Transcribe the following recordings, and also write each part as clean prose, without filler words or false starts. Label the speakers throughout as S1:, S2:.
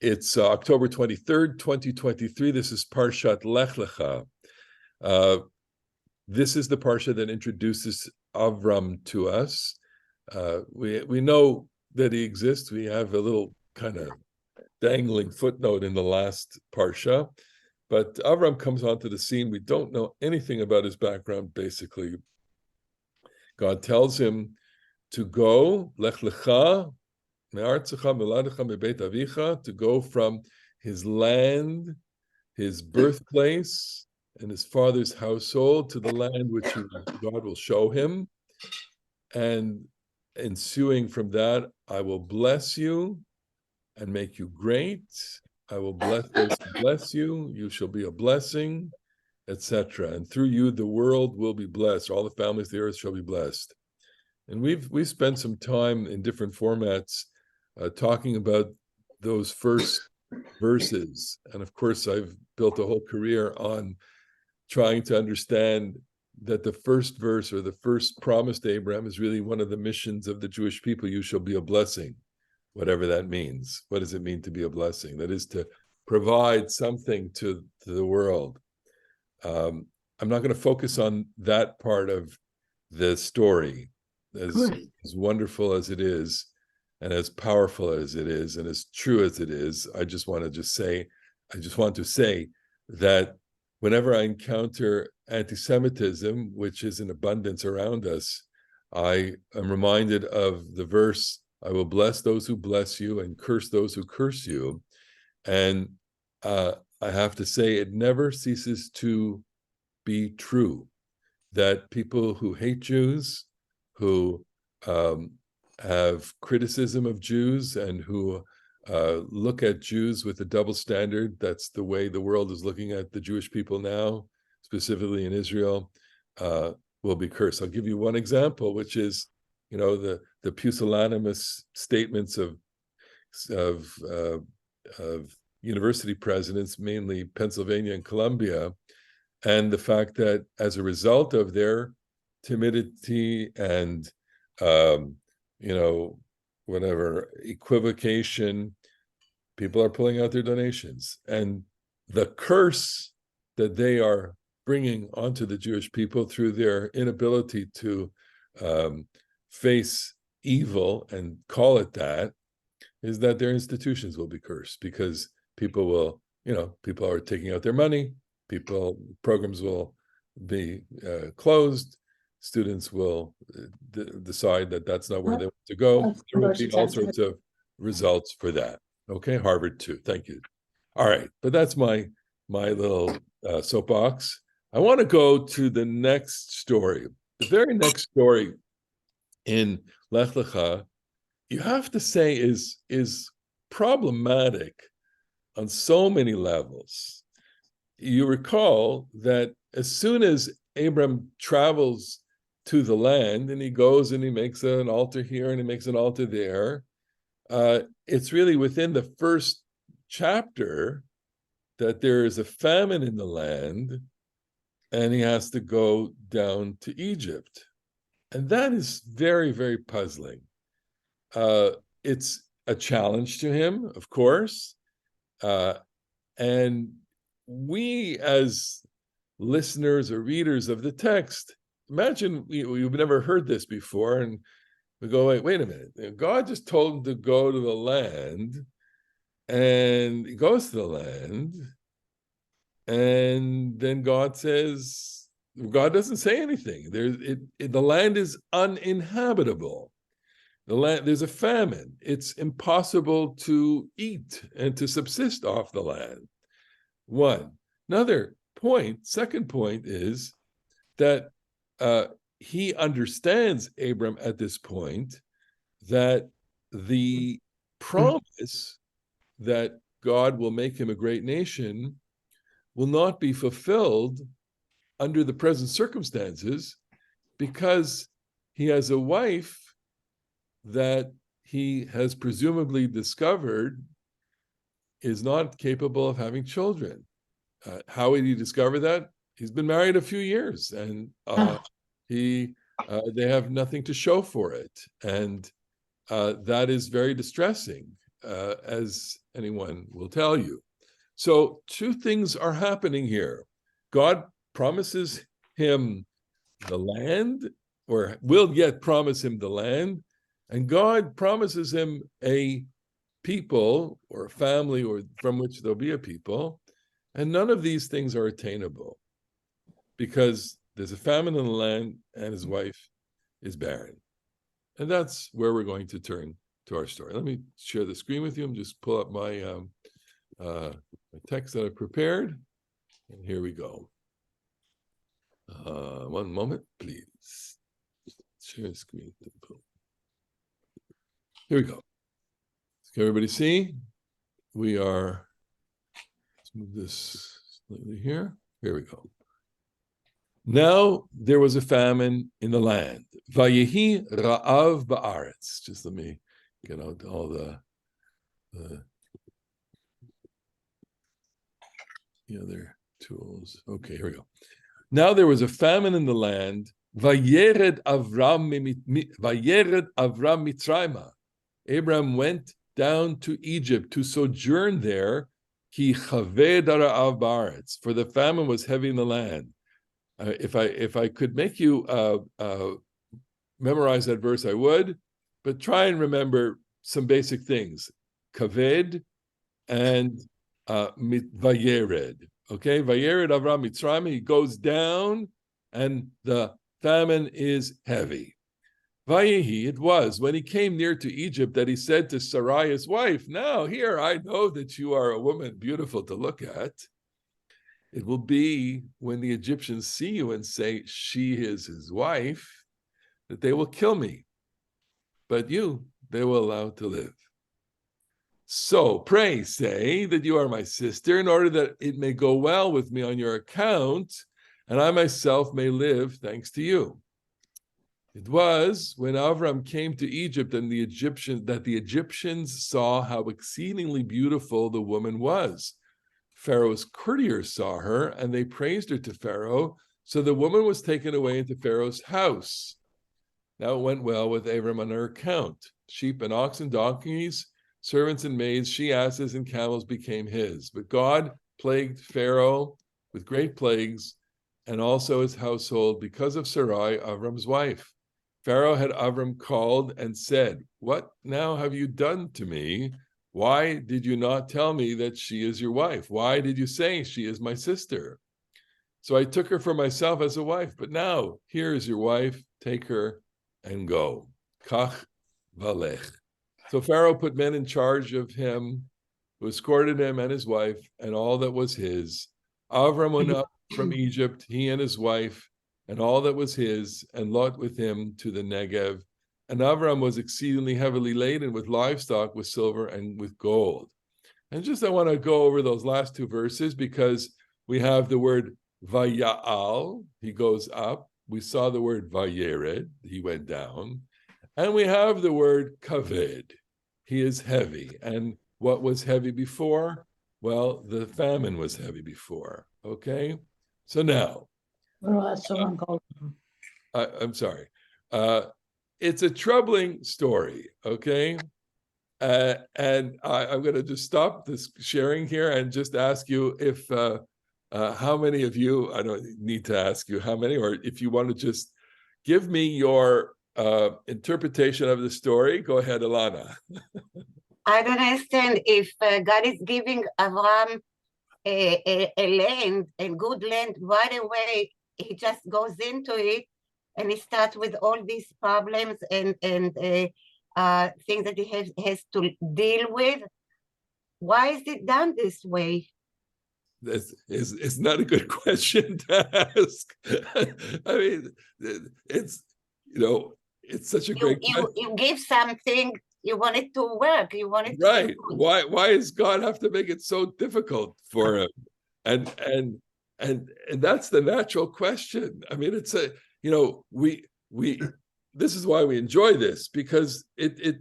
S1: It's October 23rd, 2023. This is Parshat Lekh. This is the Parsha that introduces Abram to us. We know that he exists. We have a little kind of dangling footnote in the last Parsha. But Abram comes onto the scene. We don't know anything about his background, basically. God tells him to go, Lekha, to go from his land, his birthplace, and his father's household to the land which God will show him. And ensuing from that, I will bless you and make you great. I will bless those who bless you. You shall be a blessing, etc. And through you, the world will be blessed. All the families of the earth shall be blessed. And we've spent some time in different formats talking about those first verses. And of course, I've built a whole career on trying to understand that the first verse or the first promise to Abraham is really one of the missions of the Jewish people. You shall be a blessing, whatever that means. What does it mean to be a blessing? That is to provide something to the world. I'm not going to focus on that part of the story, as wonderful as it is, and as powerful as it is, and as true as it is. I just want to say that whenever I encounter anti-Semitism, which is in abundance around us, I am reminded of the verse, I will bless those who bless you and curse those who curse you. And I have to say, it never ceases to be true that people who hate Jews, who have criticism of Jews, and who look at Jews with a double standard, that's the way the world is looking at the Jewish people now, specifically in Israel, will be cursed. I'll give you one example, which is, the pusillanimous statements of university presidents, mainly Pennsylvania and Columbia, and the fact that as a result of their timidity and whatever equivocation, people are pulling out their donations, and the curse that they are bringing onto the Jewish people through their inability to face evil and call it that, is that their institutions will be cursed, because people are taking out their money, programs will be closed, students will decide that that's not where they want to go. There will be all sorts of results for that. Okay, Harvard too. Thank you. All right, but that's my little soapbox. I want to go to the next story. The very next story in Lech Lecha, you have to say is problematic on so many levels. You recall that as soon as Abram travels to the land and he goes and he makes an altar here and he makes an altar there, it's really within the first chapter that there is a famine in the land and he has to go down to Egypt. And that is very, very puzzling. It's a challenge to him, of course. And we, as listeners or readers of the text, imagine we've never heard this before, and we go, wait a minute. God just told him to go to the land, and he goes to the land, and then God doesn't say anything. The land is uninhabitable. There's a famine. It's impossible to eat and to subsist off the land. One. Another point, second point, is that he understands, Abram, at this point, that the promise that God will make him a great nation will not be fulfilled under the present circumstances, because he has a wife that he has presumably discovered is not capable of having children. How did he discover that? He's been married a few years, and they have nothing to show for it, and that is very distressing. as anyone will tell you. So two things are happening here. God promises him the land, or will yet promise him the land, and God promises him a people or a family, or from which there'll be a people, and none of these things are attainable because there's a famine in the land and his wife is barren. And that's where we're going to turn to our story. Let me share the screen with you. I'm just pull up my text that I prepared, and here we go. One moment, please. Share the screen. Here we go. Can everybody see? We are, let's move this slightly here. Here we go. Now there was a famine in the land. Vayehi ra'av ba'aretz. Just let me get out all the other tools. Okay, here we go. Now there was a famine in the land. Vayered Avram Mitzrayma. Abram went down to Egypt to sojourn there. Ki chaved ra'av ba'aretz. For the famine was heavy in the land. If I could make you memorize that verse, I would, but try and remember some basic things. Kaved and Vayered. Okay, Vayered Avram Mitzrayim, he goes down and the famine is heavy. Vayehi, it was when he came near to Egypt that he said to Sarai, his wife, now here I know that you are a woman beautiful to look at. It will be when the Egyptians see you and say, she is his wife, that they will kill me. But you, they will allow to live. So pray say that you are my sister in order that it may go well with me on your account, and I myself may live thanks to you. It was when Avram came to Egypt and the Egyptians saw how exceedingly beautiful the woman was. Pharaoh's courtiers saw her, and they praised her to Pharaoh. So the woman was taken away into Pharaoh's house. Now it went well with Abram on her account. Sheep and oxen, donkeys, servants and maids, she-asses and camels became his. But God plagued Pharaoh with great plagues, and also his household, because of Sarai, Avram's wife. Pharaoh had Avram called and said, what now have you done to me? Why did you not tell me that she is your wife? Why did you say she is my sister? So I took her for myself as a wife, but now here is your wife, take her and go. Kach v'lech. So Pharaoh put men in charge of him, who escorted him and his wife and all that was his. Avram went up from Egypt, he and his wife, and all that was his, and Lot with him to the Negev. And Avram was exceedingly heavily laden with livestock, with silver, and with gold. And just I want to go over those last two verses because we have the word Vaya'al, he goes up. We saw the word Vayered, he went down. And we have the word Kaved, he is heavy. And what was heavy before? Well, the famine was heavy before, okay? So now, I'm sorry. It's a troubling story, okay? And I'm going to just stop this sharing here and just ask you if, how many of you, I don't need to ask you how many, or if you want to just give me your interpretation of the story. Go ahead, Alana.
S2: I don't understand if God is giving Avram a land, a good land, right away, he just goes into it and he starts with all these problems and things that he has to deal with. Why is it done this way?
S1: It's not a good question to ask. I mean, it's, you know, it's such a great question.
S2: You give something, you want it to work, you want it to
S1: right. Why does God have to make it so difficult for him? And that's the natural question. I mean, it's a, you know, we this is why we enjoy this, because it's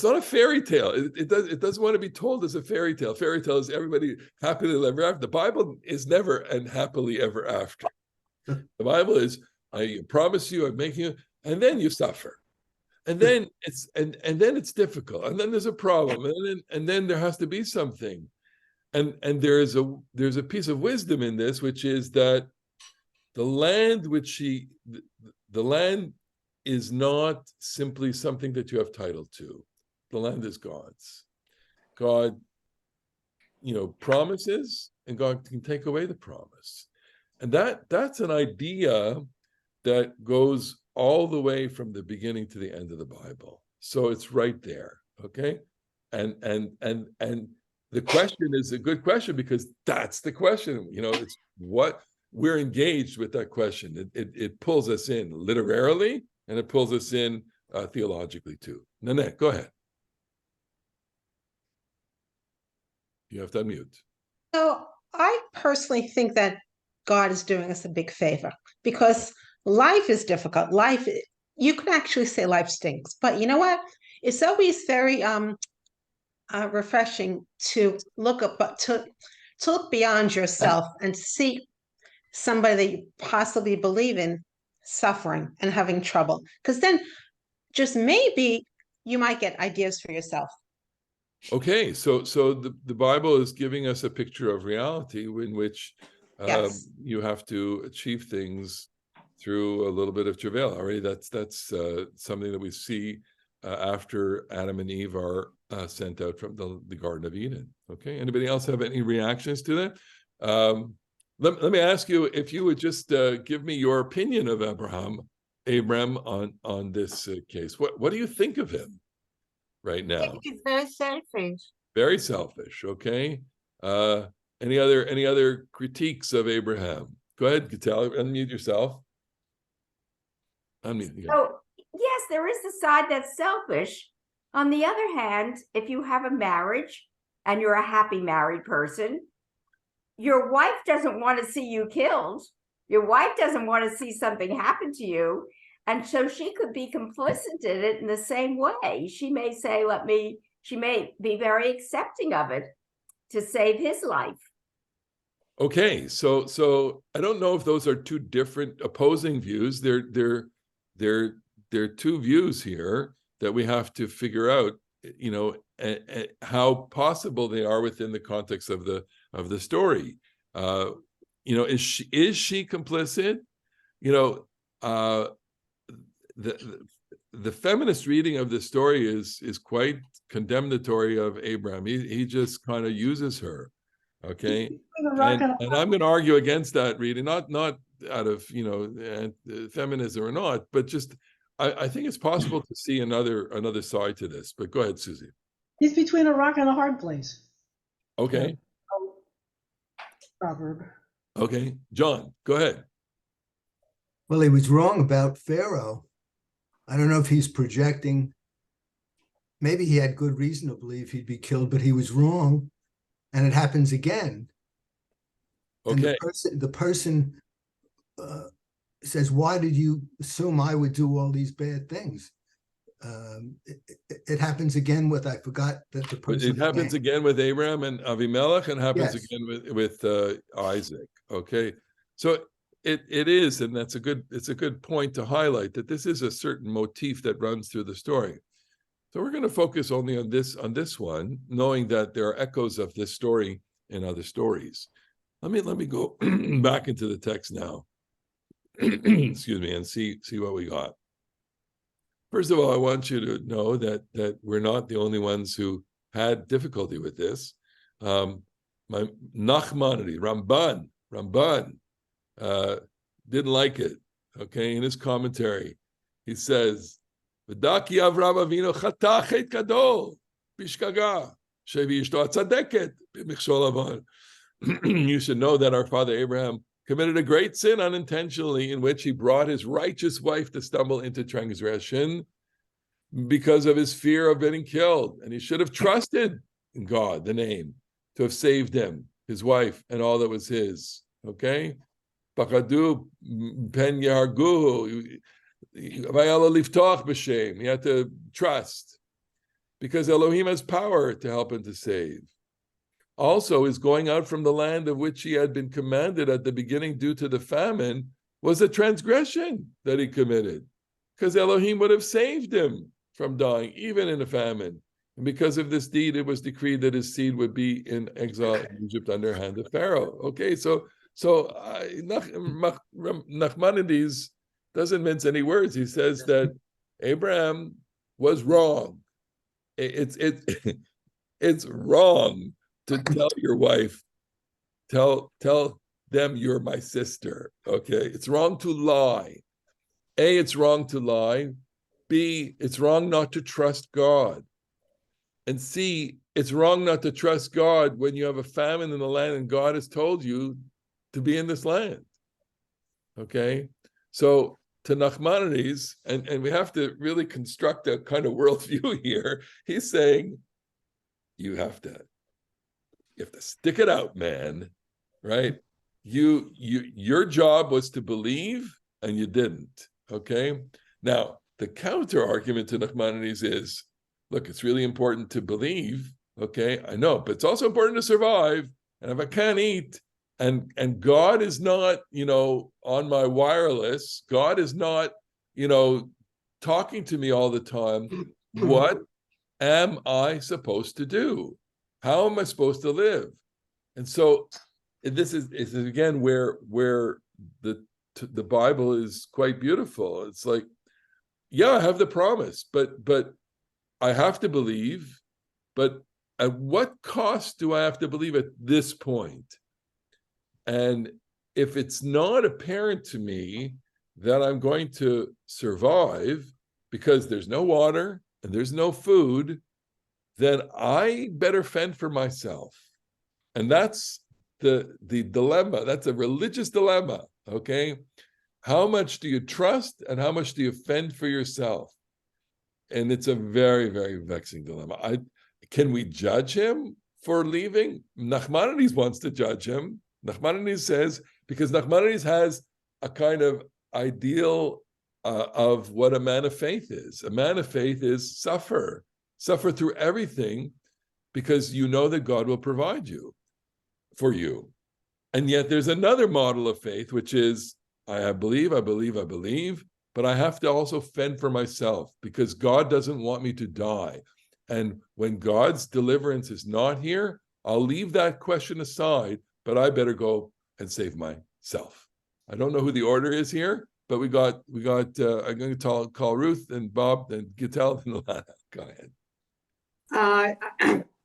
S1: not a fairy tale. It doesn't want to be told as a fairy tale. Fairy tale is everybody happily ever after. The Bible is never and happily ever after. The Bible is, I promise you, I'm making you, and then you suffer. And then it's difficult, and then there's a problem, and then there has to be something, and there's a piece of wisdom in this, which is that the land the land is not simply something that you have title to. The land is God's. God, promises, and God can take away the promise. And that's an idea that goes all the way from the beginning to the end of the Bible. So it's right there, okay? And the question is a good question, because that's the question. It's what we're engaged with. That question. It pulls us in literally, and it pulls us in theologically too. Nanette, go ahead. You have to unmute.
S3: So I personally think that God is doing us a big favor, because life is difficult. You can actually say life stinks, but you know what? It's always very refreshing to look beyond yourself and see somebody that you possibly believe in suffering and having trouble, because then just maybe you might get ideas for yourself.
S1: Okay, so the Bible is giving us a picture of reality in which
S3: Yes.
S1: you have to achieve things through a little bit of travail. Already, that's something that we see after Adam and Eve are sent out from the Garden of Eden. Okay, anybody else have any reactions to that? Let me ask you if you would just give me your opinion of Abram on this case. What do you think of him right now?
S2: I think he's very selfish.
S1: Very selfish. Okay. Any other critiques of Abraham? Go ahead, Gatel, unmute yourself. Unmute. Yeah.
S4: So yes, there is the side that's selfish. On the other hand, if you have a marriage and you're a happy married person, your wife doesn't want to see you killed. Your wife doesn't want to see something happen to you. And so she could be complicit in it in the same way. She may say, she may be very accepting of it to save his life.
S1: Okay, so I don't know if those are two different opposing views. They're two views here that we have to figure out, how possible they are within the context of the story. Is she complicit? The feminist reading of the story is quite condemnatory of Abraham. He just kind of uses her, okay? And I'm going to argue against that reading, not out of feminism or not, but just I think it's possible to see another side to this. But go ahead, Susie.
S5: He's between a rock and a hard place.
S1: Okay.
S5: Proverb.
S1: Okay, John, go ahead.
S6: Well, he was wrong about Pharaoh. I don't know if he's projecting. Maybe he had good reason to believe he'd be killed, but he was wrong, and it happens again.
S1: Okay.
S6: And the person says, "Why did you assume I would do all these bad things?" It happens again with, I forgot that the person.
S1: It happens again with Abraham and Avimelech, and happens again with Isaac. Okay, so it is, and it's a good point to highlight that this is a certain motif that runs through the story. So we're going to focus only on this one, knowing that there are echoes of this story in other stories. Let me go back into the text now. Excuse me, and see what we got. First of all, I want you to know that we're not the only ones who had difficulty with this. My Nachmanides, Ramban, didn't like it. Okay, in his commentary, he says, "V'daki Avram Avinu chatach et gadol bishkaga shevi ishto tzadeket b'michshol avan." You should know that our father Abraham committed a great sin unintentionally, in which he brought his righteous wife to stumble into transgression because of his fear of getting killed. And he should have trusted in God, the name, to have saved him, his wife, and all that was his. Okay? Pakadu pen yarguhu. He had to trust, because Elohim has power to help him to save. Also, his going out from the land of which he had been commanded at the beginning due to the famine was a transgression that he committed. because Elohim would have saved him from dying, even in a famine. And because of this deed, it was decreed that his seed would be in exile in Egypt under hand of Pharaoh. Okay, so Nachmanides doesn't mince any words. He says that Abraham was wrong. It's wrong to tell your wife, tell them you're my sister. Okay, it's wrong to lie. A, it's wrong to lie. B, it's wrong not to trust God. And C, it's wrong not to trust God when you have a famine in the land and God has told you to be in this land. Okay, so to Nachmanides, and we have to really construct a kind of worldview here. He's saying, you have to stick it out, man. Right? Your job was to believe, and you didn't. Okay. Now the counter argument to Nachmanides is, look, it's really important to believe. Okay, I know, but it's also important to survive. And if I can't eat, and God is not, on my wireless, God is not, talking to me all the time, what am I supposed to do? How am I supposed to live? And so this is again where the Bible is quite beautiful. It's like, yeah, I have the promise, but I have to believe, but at what cost do I have to believe at this point? And if it's not apparent to me that I'm going to survive because there's no water and there's no food, then I better fend for myself. And that's the dilemma. That's a religious dilemma, okay? How much do you trust and how much do you fend for yourself? And it's a very, very vexing dilemma. Can we judge him for leaving? Nachmanides wants to judge him. Nachmanides says, because Nachmanides has a kind of ideal of what a man of faith is. A man of faith is suffer through everything because you know that God will provide for you. And yet there's another model of faith, which is, I believe, but I have to also fend for myself because God doesn't want me to die. And when God's deliverance is not here, I'll leave that question aside, but I better go and save myself. I don't know who the order is here, but we got. I'm going to call Ruth and Bob and Gittel and Alana. Go ahead.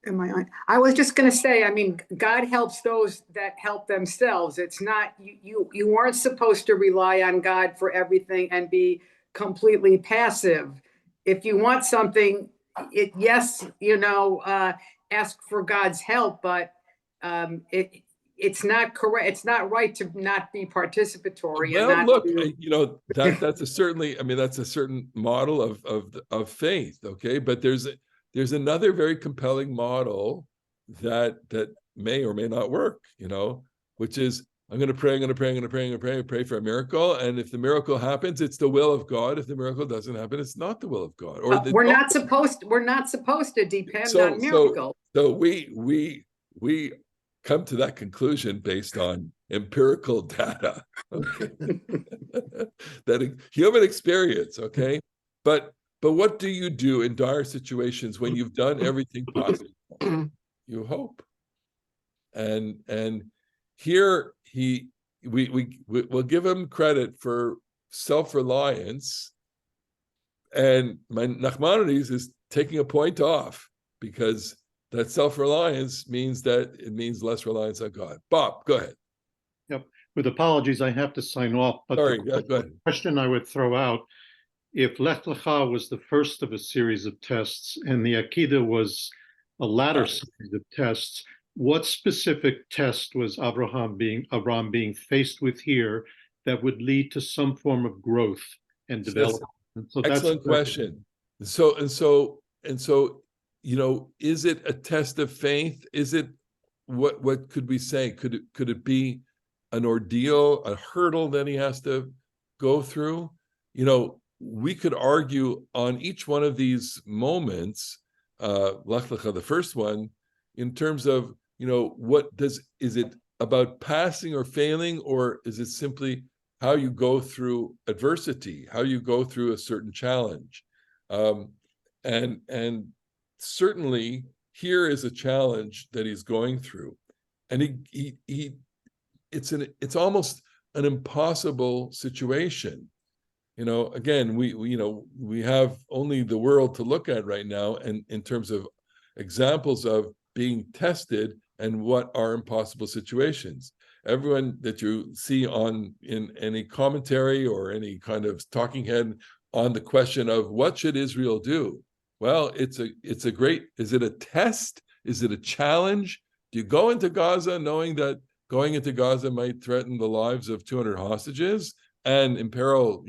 S7: Am I on? I was just going to say, I mean, God helps those that help themselves. It's not, you weren't supposed to rely on God for everything and be completely passive. If you want something, ask for God's help, but it's not correct. It's not right to not be participatory.
S1: Well,
S7: and not
S1: look,
S7: to...
S1: that's a certain model of faith. Okay, but there's another very compelling model that may or may not work, which is I'm going to pray for a miracle. And if the miracle happens, it's the will of God. If the miracle doesn't happen, it's not the will of God. Or
S7: we're not supposed to depend on miracles.
S1: So we come to that conclusion based on empirical data, okay? That human experience, okay? But what do you do in dire situations when you've done everything possible? You hope. And here we'll give him credit for self-reliance, and Nachmanides is taking a point off because that self-reliance means less reliance on God. Bob, go ahead.
S8: Yep. With apologies, I have to sign off. But
S1: Sorry, go ahead.
S8: Question I would throw out: if Lekha was the first of a series of tests and the Akedah was a latter series of tests, what specific test was Abram being faced with here that would lead to some form of growth and development? So
S1: excellent question. So, is it a test of faith? Is it what could we say? Could it be an ordeal, a hurdle that he has to go through? We could argue on each one of these moments, Lekha, the first one, in terms of, is it about passing or failing, or is it simply how you go through adversity, how you go through a certain challenge. And certainly here is a challenge that he's going through. And it's almost an impossible situation. Again, we have only the world to look at right now, and in terms of examples of being tested and what are impossible situations. Everyone that you see in any commentary or any kind of talking head on the question of what should Israel do? Well, is it a test? Is it a challenge? Do you go into Gaza knowing that going into Gaza might threaten the lives of 200 hostages and imperil,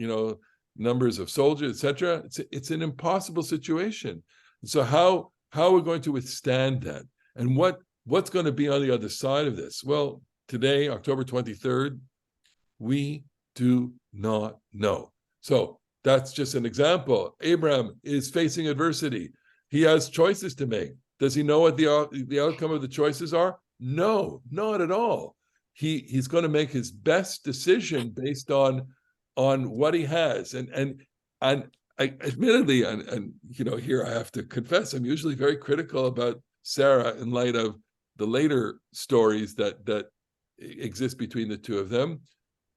S1: numbers of soldiers, etc.? It's an impossible situation. So how are we going to withstand that? And what's going to be on the other side of this? Well, today, October 23rd, we do not know. So that's just an example. Abram is facing adversity. He has choices to make. Does he know what the outcome of the choices are? No, not at all. He's going to make his best decision based on what he has. And I admittedly, and here I have to confess, I'm usually very critical about Sarah in light of the later stories that exist between the two of them.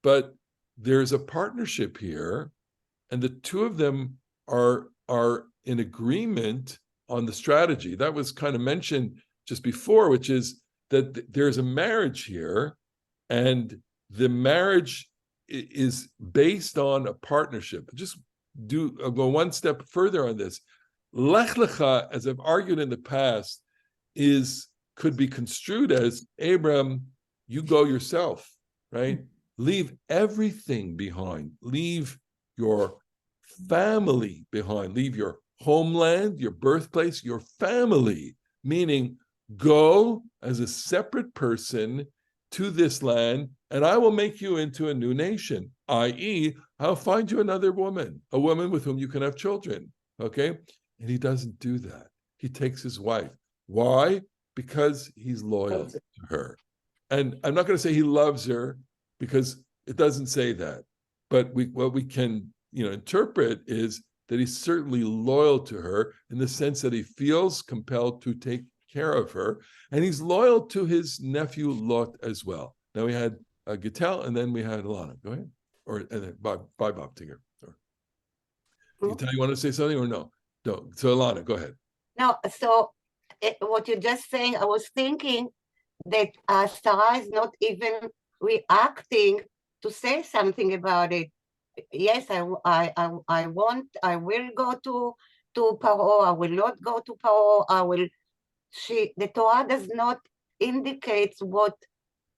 S1: But there's a partnership here, and the two of them are in agreement on the strategy. That was kind of mentioned just before, which is that there's a marriage here, and the marriage is based on a partnership. I'll go one step further on this. Lekha, as I've argued in the past, could be construed as, Abram, you go yourself, right? Leave everything behind. Leave your family behind. Leave your homeland, your birthplace, your family, meaning go as a separate person to this land, and I will make you into a new nation, i.e., I'll find you another woman, a woman with whom you can have children, okay? And he doesn't do that. He takes his wife. Why? Because he's loyal to her. And I'm not going to say he loves her, because it doesn't say that. But what we can interpret is that he's certainly loyal to her in the sense that he feels compelled to take care of her, and he's loyal to his nephew Lot as well. Now we had Gittel, and then we had Alana. Go ahead, and then Bob Tinger. Gittel, you want to say something or no? No. So Alana, go ahead.
S2: No. So what you're just saying, I was thinking that Sarah is not even reacting to say something about it. Yes, I will go to Paro. I will not go to Paro. The Torah does not indicate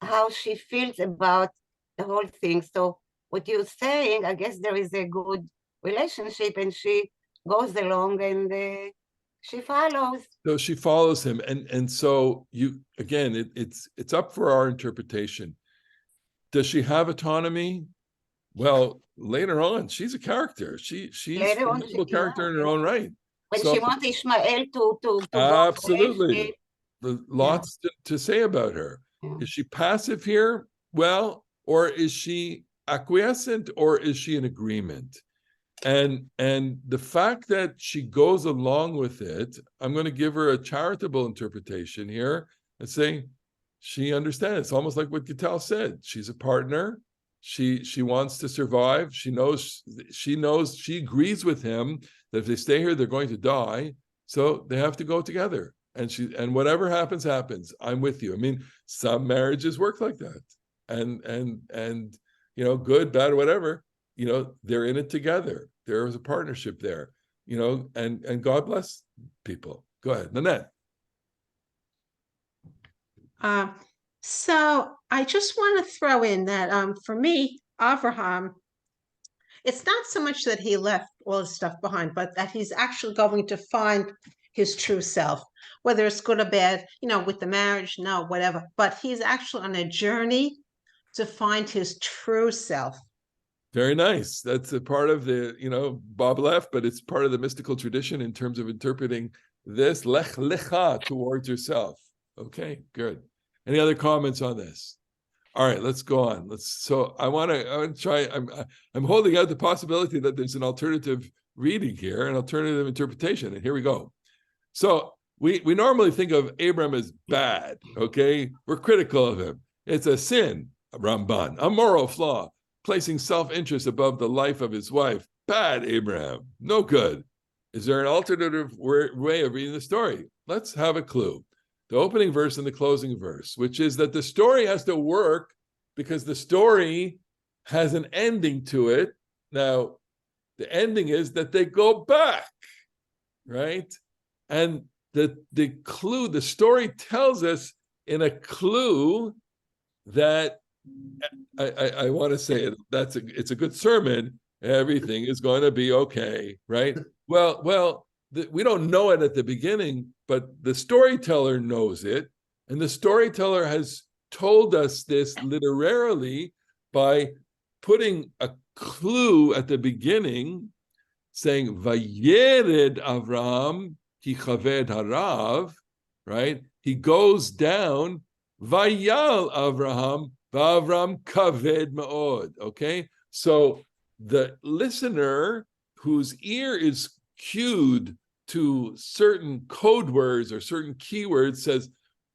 S2: how she feels about the whole thing. So what you're saying, I guess there is a good relationship, and she goes along and she follows.
S1: So she follows him, and so it's up for our interpretation. Does she have autonomy? Well, later on, she's a character. She's a notable character in her own right.
S2: When she wants Ishmael to
S1: absolutely, lots to say about her.
S2: Yeah.
S1: Is she passive here? Well, or is she acquiescent, or is she in agreement? And the fact that she goes along with it, I'm going to give her a charitable interpretation here and say she understands. It's almost like what Gittel said. She's a partner. She wants to survive. She agrees with him that if they stay here, they're going to die. So they have to go together. And whatever happens, happens. I'm with you. I mean, some marriages work like that. And good, bad, whatever, they're in it together. There is a partnership there, and God bless people. Go ahead, Nanette.
S3: So I just want to throw in that for me, Abraham, it's not so much that he left all his stuff behind, but that he's actually going to find his true self, whether it's good or bad, with the marriage, no, whatever. But he's actually on a journey to find his true self.
S1: Very nice. That's a part of the, Bob left, but it's part of the mystical tradition in terms of interpreting this Lekha towards yourself. Okay, good. Any other comments on this? All right, let's go on. So I want to try. I'm holding out the possibility that there's an alternative reading here, an alternative interpretation, and here we go. So we normally think of Abram as bad. Okay, we're critical of him. It's a sin, Ramban, a moral flaw, placing self-interest above the life of his wife. Bad, Abraham, no good. Is there an alternative way of reading the story? Let's have a clue. The opening verse and the closing verse, which is that the story has to work because the story has an ending to it. Now, the ending is that they go back, right? And the clue, the story tells us in a clue that I want to say it, it's a good sermon. Everything is going to be okay, right? Well, we don't know it at the beginning, but the storyteller knows it. And the storyteller has told us this literally by putting a clue at the beginning, saying, Vayered Avram ki chaved harav, right? He goes down, Vayal Avraham, Vavram kaved ma'od, okay? So the listener whose ear is cued to certain code words or certain keywords says,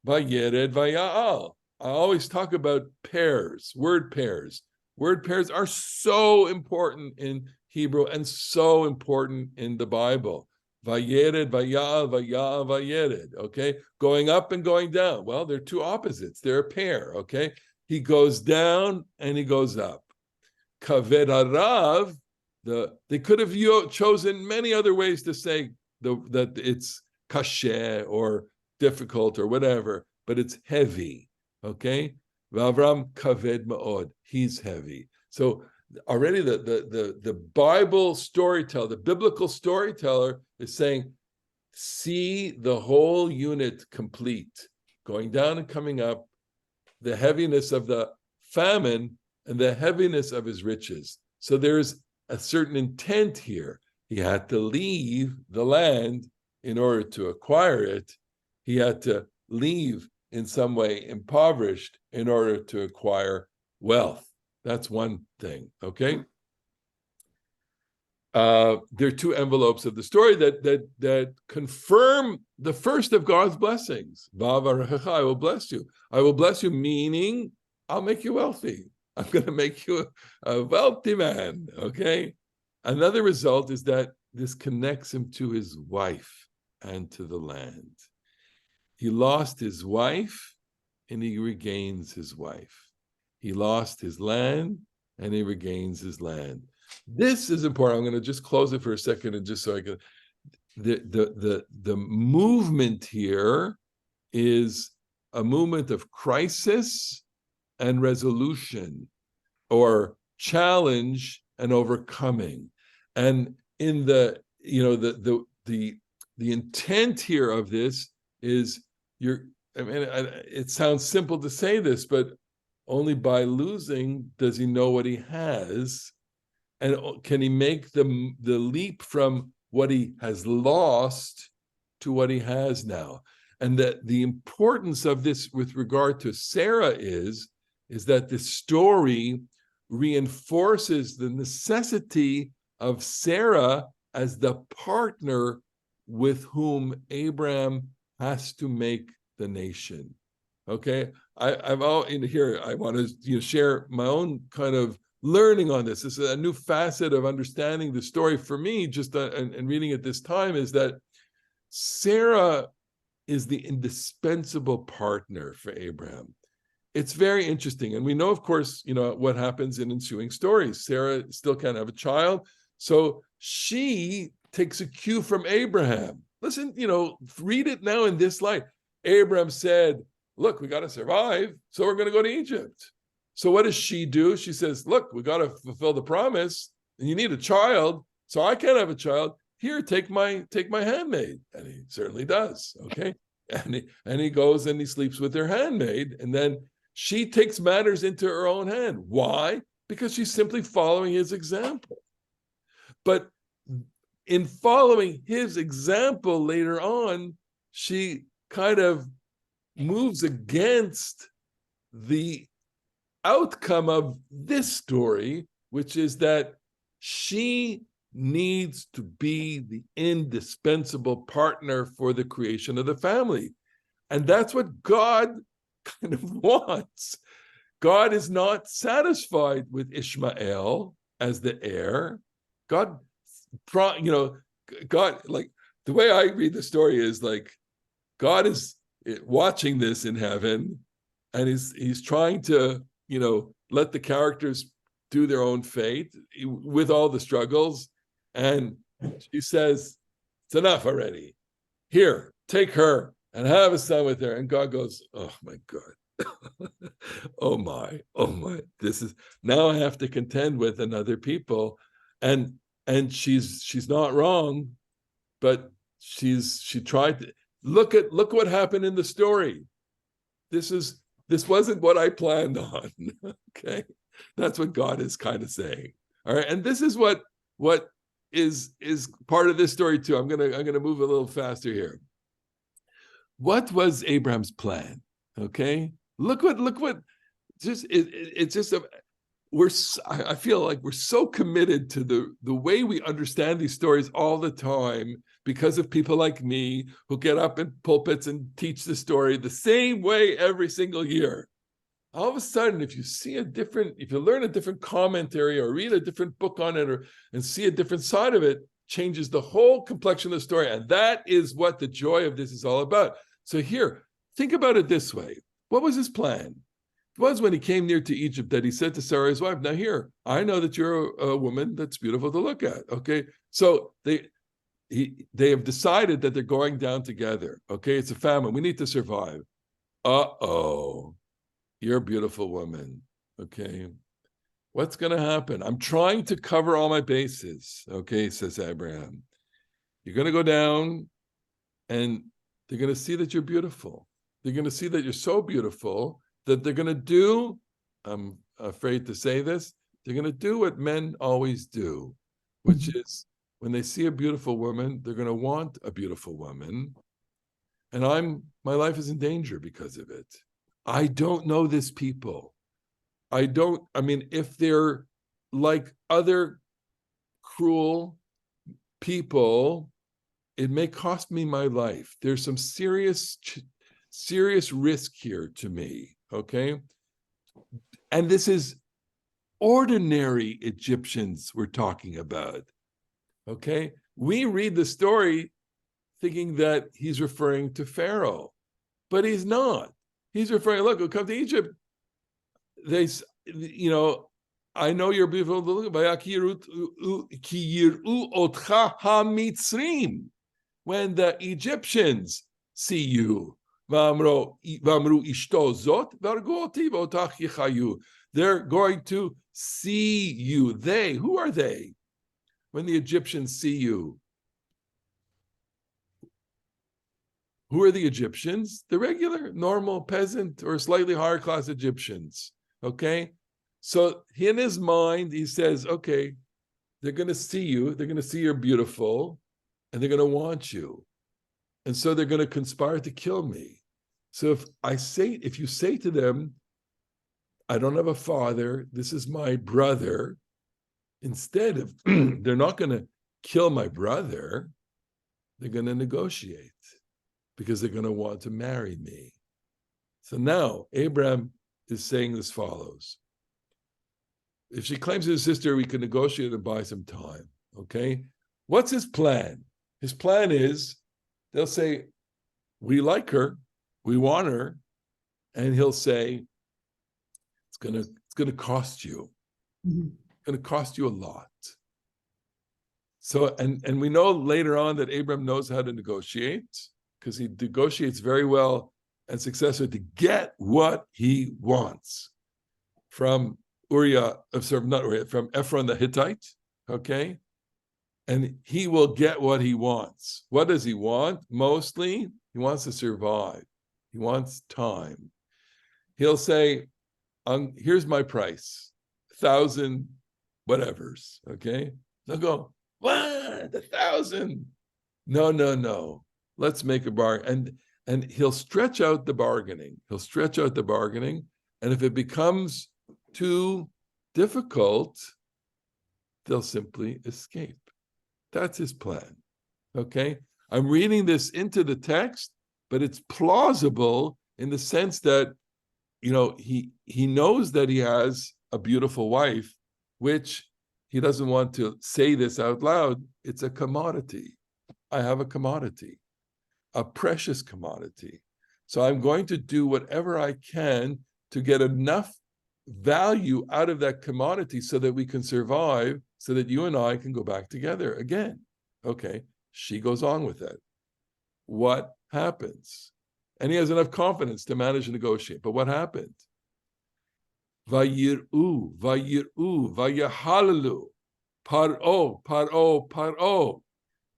S1: Vayered Vayal. I always talk about pairs, word pairs. Word pairs are so important in Hebrew and so important in the Bible. Vayered, Vayal, Vayal, Vayered, okay? Going up and going down. Well, they're two opposites. They're a pair, okay? He goes down and he goes up. Kaved harav, they could have chosen many other ways to say that it's kasheh or difficult or whatever, but it's heavy, okay? Avram kaved ma'od, he's heavy. So already the Bible storyteller, the biblical storyteller is saying, see the whole unit complete, going down and coming up, the heaviness of the famine and the heaviness of his riches. So there's a certain intent here. He had to leave the land in order to acquire it. He had to leave in some way impoverished in order to acquire wealth. That's one thing, okay? There are two envelopes of the story that confirm the first of God's blessings. I will bless you. I will bless you, meaning I'll make you wealthy. I'm going to make you a wealthy man, okay? Another result is that this connects him to his wife and to the land. He lost his wife and he regains his wife. He lost his land and he regains his land. This is important. I'm going to just close it for a second and just so I can. The movement here is a movement of crisis and resolution, or challenge and overcoming. And in the intent here of this is it sounds simple to say this, but only by losing does he know what he has, and can he make the leap from what he has lost to what he has now. And that the importance of this with regard to Sarah is that the story reinforces the necessity of Sarah as the partner with whom Abraham has to make the nation. Okay, I'm all in here. I want to share my own kind of learning on this. This is a new facet of understanding the story for me, just and reading it this time, is that Sarah is the indispensable partner for Abraham. It's very interesting. And we know, of course, what happens in ensuing stories. Sarah still can't have a child. So she takes a cue from Abraham. Listen, read it now in this light. Abraham said, look, we got to survive, so we're going to go to Egypt. So what does she do? She says, look, we got to fulfill the promise, and you need a child, so I can't have a child. Here, take my handmaid. And he certainly does, okay? And he goes and he sleeps with her handmaid, and then she takes matters into her own hand. Why? Because she's simply following his example. But in following his example later on, she kind of moves against the outcome of this story, which is that she needs to be the indispensable partner for the creation of the family. And that's what God kind of wants. God is not satisfied with Ishmael as the heir. God, God, like the way I read the story is like God is watching this in heaven, and he's trying to, let the characters do their own fate with all the struggles. And she says, it's enough already. Here, take her and have a son with her. And God goes, oh my God. oh my, this is, now I have to contend with another people. And she's not wrong, but she tried to look what happened in the story. This wasn't what I planned on. Okay. That's what God is kind of saying. All right. And this is what is part of this story too. I'm gonna move a little faster here. What was Abraham's plan? Okay. Look what it's just I feel like we're so committed to the way we understand these stories all the time because of people like me who get up in pulpits and teach the story the same way every single year. All of a sudden, if you learn a different commentary or read a different book on it and see a different side of it, changes the whole complexion of the story. And that is what the joy of this is all about. So here, think about it this way. What was his plan? It was when he came near to Egypt that he said to Sarah, his wife, now here, I know that you're a woman that's beautiful to look at. Okay. So they have decided that they're going down together. Okay. It's a famine. We need to survive. Uh-oh. You're a beautiful woman. Okay. What's going to happen? I'm trying to cover all my bases. Okay, says Abraham. You're going to go down and they're going to see that you're beautiful. They're going to see that you're so beautiful that they're going to do, I'm afraid to say this, they're going to do what men always do, which is when they see a beautiful woman, they're going to want a beautiful woman. And my life is in danger because of it. I don't know this people. If they're like other cruel people, it may cost me my life. There's some serious risk here to me, okay? And this is ordinary Egyptians we're talking about, okay? We read the story thinking that he's referring to Pharaoh, but he's not. He's referring, look, we'll come to Egypt. I know you're beautiful to look at. When the Egyptians see you, they're going to see you. Who are they? When the Egyptians see you, who are the Egyptians? The regular, normal peasant or slightly higher class Egyptians, okay? So in his mind, he says, okay, they're going to see you. They're going to see you're beautiful, and they're going to want you. And so they're going to conspire to kill me. So if you say to them, I don't have a father, this is my brother, instead of, they're not going to kill my brother, they're going to negotiate, because they're going to want to marry me. So now Abraham is saying as follows. If she claims to his sister, we can negotiate and buy some time, okay? What's his plan? His plan is, they'll say, we like her, we want her, and he'll say, it's gonna cost you. Mm-hmm. It's gonna cost you a lot. So, and we know later on that Abraham knows how to negotiate, because he negotiates very well and successfully to get what he wants from from Ephron the Hittite, okay? And he will get what he wants. What does he want? Mostly, he wants to survive. He wants time. He'll say, here's my price, 1,000 whatevers, okay? They'll go, what, 1,000? No. Let's make a bargain. And he'll stretch out the bargaining. And if it becomes too difficult, they'll simply escape. That's his plan. Okay? I'm reading this into the text, but it's plausible in the sense that, you know, he knows that he has a beautiful wife, which he doesn't want to say this out loud. It's a commodity. I have a commodity, a precious commodity. So I'm going to do whatever I can to get enough value out of that commodity so that we can survive, so that you and I can go back together again. Okay, she goes on with it. What happens? And he has enough confidence to manage to negotiate. But what happened? Vayir'u, vayir'u, vayahalalu, par'o, par'o, par'o.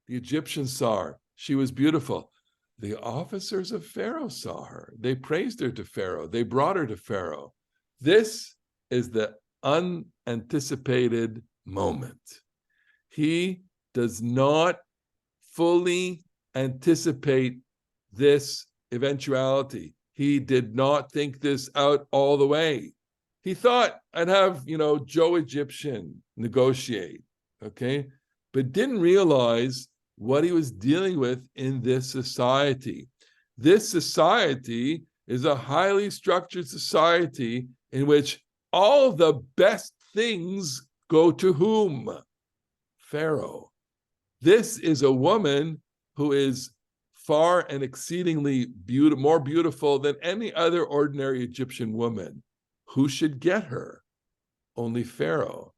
S1: The Egyptians saw her. She was beautiful. The officers of Pharaoh saw her. They praised her to Pharaoh. They brought her to Pharaoh. This is the unanticipated moment. He does not fully anticipate this eventuality. He did not think this out all the way. He thought I'd have, Joe Egyptian negotiate, okay? But didn't realize what he was dealing with in this society. This society is a highly structured society in which all the best things go to whom? Pharaoh. This is a woman who is far and exceedingly more beautiful than any other ordinary Egyptian woman. Who should get her? Only Pharaoh.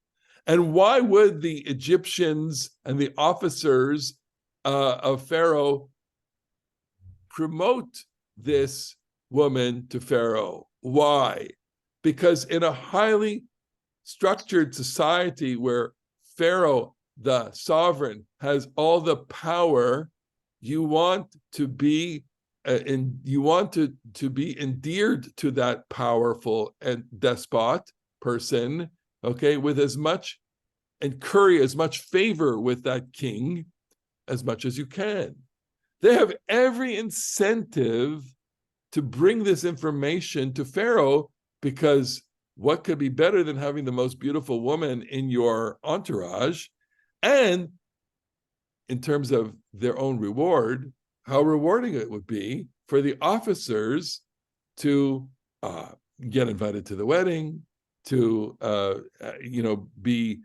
S1: And why would the Egyptians and the officers of Pharaoh promote this woman to Pharaoh? Why? Because in a highly structured society where Pharaoh, the sovereign, has all the power, you want to be be endeared to that powerful and despot person, okay, with as much, and curry as much favor with that king as much as you can. They have every incentive to bring this information to Pharaoh, because what could be better than having the most beautiful woman in your entourage? And in terms of their own reward, how rewarding it would be for the officers to get invited to the wedding, to be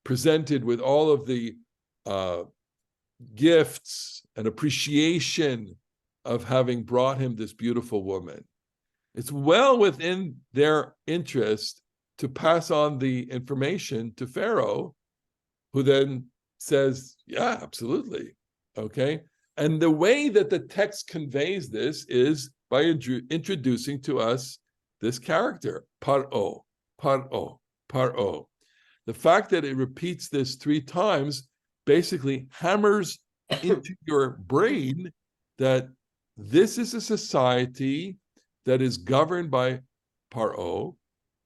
S1: presented with all of the gifts and appreciation of having brought him this beautiful woman. It's well within their interest to pass on the information to Pharaoh, who then says, yeah, absolutely. Okay. And the way that the text conveys this is by introducing to us this character, Paro, Paro, Paro. The fact that it repeats this 3 times basically hammers into your brain that this is a society that is governed by Paro,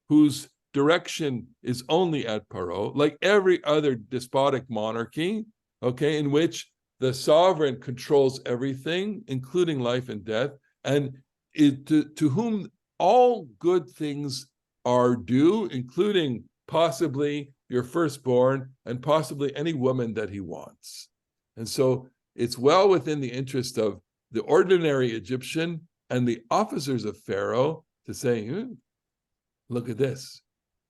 S1: whose direction is only at Paro, like every other despotic monarchy, okay, in which the sovereign controls everything, including life and death, and to whom all good things are due, including possibly your firstborn and possibly any woman that he wants. And so it's well within the interest of the ordinary Egyptian and the officers of Pharaoh to say, look at this.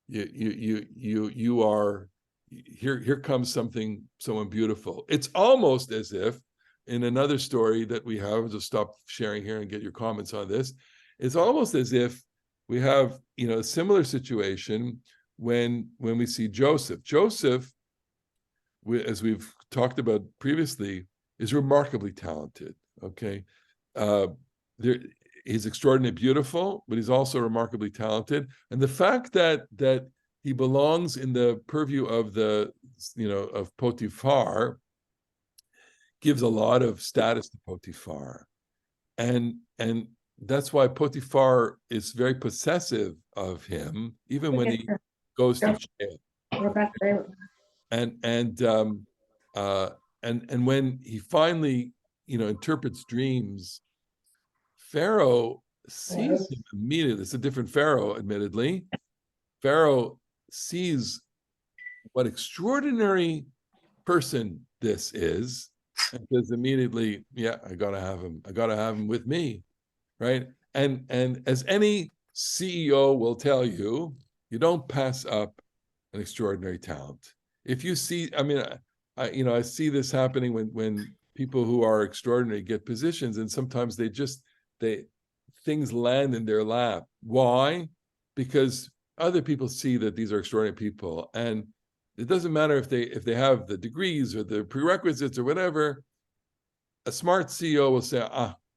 S1: You are, here comes someone beautiful. It's almost as if, in another story that we have, I'll just stop sharing here and get your comments on this. It's almost as if we have, a similar situation when we see Joseph. Joseph, as we've talked about previously, is remarkably talented. Okay, he's extraordinarily beautiful, but he's also remarkably talented. And the fact that he belongs in the purview of of Potiphar gives a lot of status to Potiphar, and that's why Potiphar is very possessive of him, even when he goes to jail. And when he finally interprets dreams, Pharaoh sees him immediately. It's a different Pharaoh, admittedly. Pharaoh sees what extraordinary person this is, and says immediately, yeah, I gotta have him. I gotta have him with me, right? And as any CEO will tell you, you don't pass up an extraordinary talent. If you see, I mean, I see this happening when people who are extraordinary get positions, and sometimes things land in their lap. Why? Because other people see that these are extraordinary people, and it doesn't matter if they have the degrees or the prerequisites or whatever. A smart CEO will say,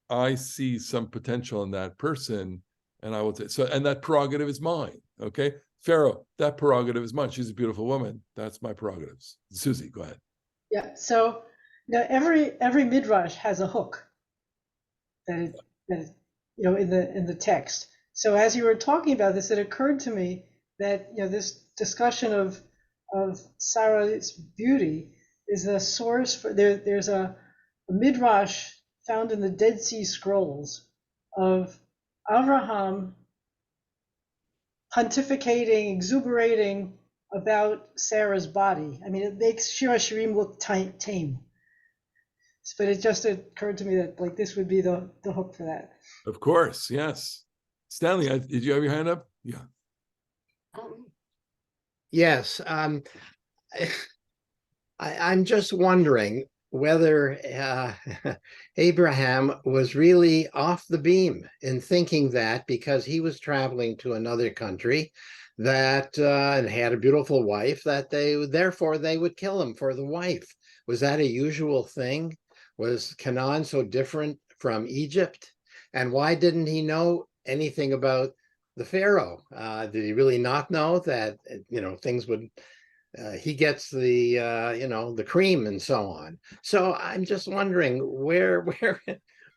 S1: I see some potential in that person, and I will say so, and that prerogative is mine. Okay, Pharaoh, that prerogative is mine. She's a beautiful woman. That's my prerogatives. Susie, go ahead.
S5: Yeah. So now every midrash has a hook that is in the text. So as you were talking about this, it occurred to me that this discussion of Sarah's beauty is a source for there's a midrash found in the Dead Sea Scrolls of Abraham pontificating, exuberating about Sarah's body. I mean, it makes Shir Hashirim look tame. But it just occurred to me that this would be the hook for that.
S1: Of course, yes. Stanley, did you have your hand up? Yeah.
S9: Yes. I'm just wondering whether Abraham was really off the beam in thinking that because he was traveling to another country that and had a beautiful wife, that therefore they would kill him for the wife. Was that a usual thing? Was Canaan so different from Egypt? And why didn't he know anything about the Pharaoh? Did he really not know that things would? He gets the the cream and so on. So I'm just wondering what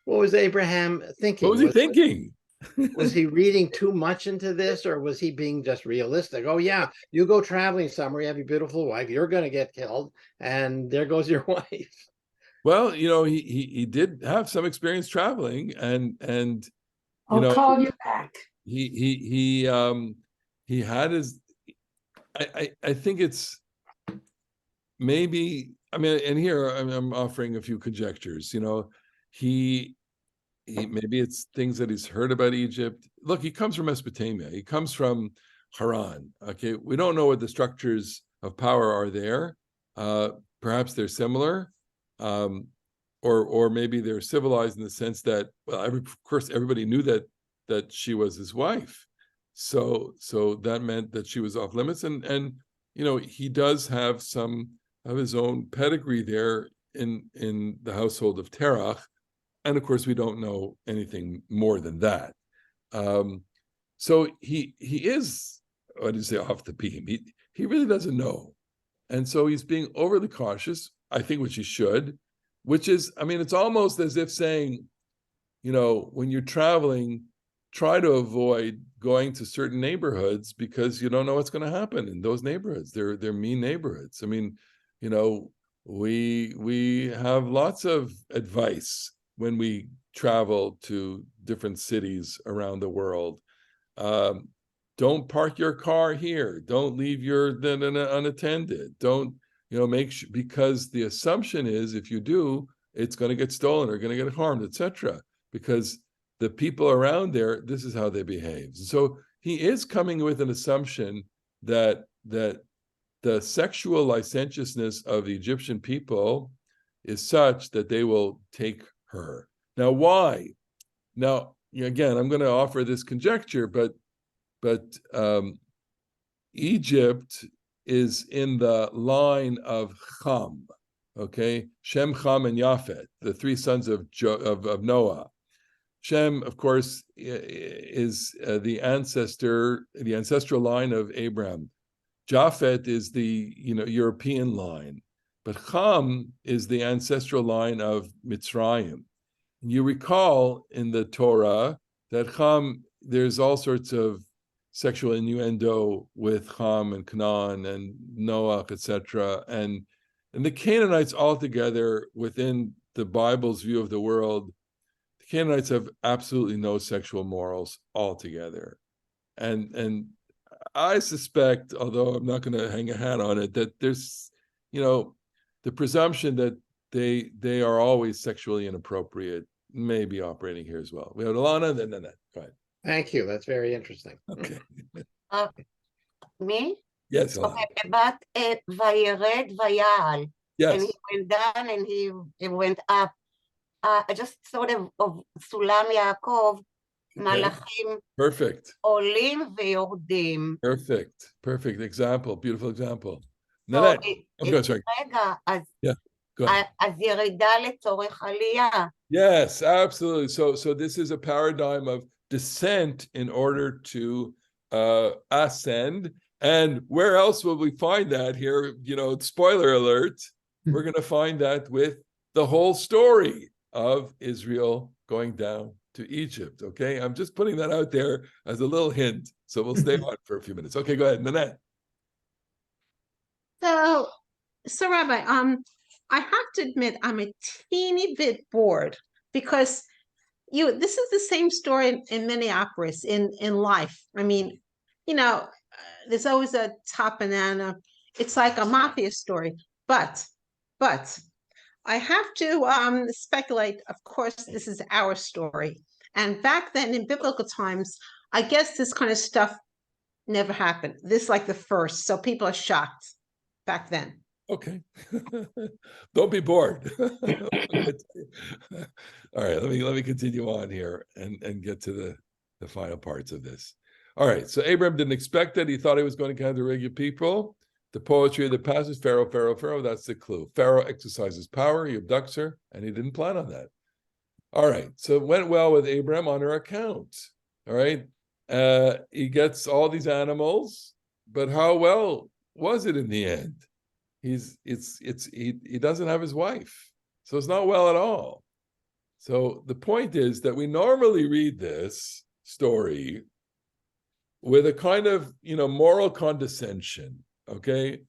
S9: was Abraham thinking?
S1: What was he thinking?
S9: Was he reading too much into this, or was he being just realistic? Oh yeah, you go traveling somewhere, you have your beautiful wife, you're going to get killed, and there goes your wife.
S1: Well, he did have some experience traveling, and
S10: I'll call you back.
S1: He had his. I think it's maybe. I mean, and here I'm offering a few conjectures. He maybe it's things that he's heard about Egypt. Look, he comes from Mesopotamia. He comes from Haran. Okay, we don't know what the structures of power are there. Perhaps they're similar. Or maybe they're civilized in the sense that, well, of course, everybody knew that she was his wife, so that meant that she was off limits, and he does have some of his own pedigree there in the household of Terach, and of course we don't know anything more than that. So he is, what do you say, off the beam. He really doesn't know, and so he's being overly cautious, I think, which he should. Which is, I mean, it's almost as if saying, when you're traveling, try to avoid going to certain neighborhoods because you don't know what's going to happen in those neighborhoods. They're mean neighborhoods. I mean, we have lots of advice when we travel to different cities around the world. Don't park your car here. Don't leave your unattended. Don't. Make sure, because the assumption is if you do, it's going to get stolen or going to get harmed, etc. Because the people around there, this is how they behave. So he is coming with an assumption that the sexual licentiousness of the Egyptian people is such that they will take her. Now, why? Now, again, I'm going to offer this conjecture, but Egypt is in the line of Ham, okay? Shem, Ham, and Yafet, the three sons of Noah. Shem, of course, is the ancestral line of Abram. Japhet is the European line, but Ham is the ancestral line of Mitzrayim. You recall in the Torah that Ham, there's all sorts of sexual innuendo with Ham and Canaan and Noah, etc. And the Canaanites altogether within the Bible's view of the world, the Canaanites have absolutely no sexual morals altogether. And I suspect, although I'm not going to hang a hat on it, that there's, the presumption that they are always sexually inappropriate may be operating here as well. We have Alana, then Nanette. Go ahead.
S9: Thank you. That's very interesting.
S1: Okay.
S2: Me?
S1: Yes, Alana.
S2: Okay, about Vayered Vayal. And
S1: Yes.
S2: he went down and he went up. I just thought of Sulam Yaakov, Malachim
S1: Perfect.
S2: Olim Veyordim.
S1: Perfect example. Beautiful example.
S2: So
S1: Nanette. Sorry.
S2: רגע,
S1: Yeah, go ahead.
S2: אז ירידה לצורך עלייה.
S1: Yes, absolutely. So this is a paradigm of descent in order to ascend. And where else will we find that here? Spoiler alert, we're going to find that with the whole story of Israel going down to Egypt. Okay, I'm just putting that out there as a little hint. So we'll stay on for a few minutes. Okay, go ahead, Nanette.
S3: So Rabbi, I have to admit I'm a teeny bit bored because this is the same story in many operas in life. I mean, there's always a top banana. It's like a mafia story, but I have to speculate. Of course, this is our story, and back then in biblical times, I guess this kind of stuff never happened. This is like the first, so people are shocked back then.
S1: Okay. Don't be bored. All right, let me continue on here and get to the final parts of this. All right, so Abram didn't expect that. He thought he was going to encounter regular people. The poetry of the passage, Pharaoh, that's the clue. Pharaoh exercises power, he abducts her, and he didn't plan on that. All right, so it went well with Abram on her account. All right, he gets all these animals, but how well was it in the end? He doesn't have his wife, so it's not well at all. So the point is that we normally read this story with a kind of moral condescension, okay,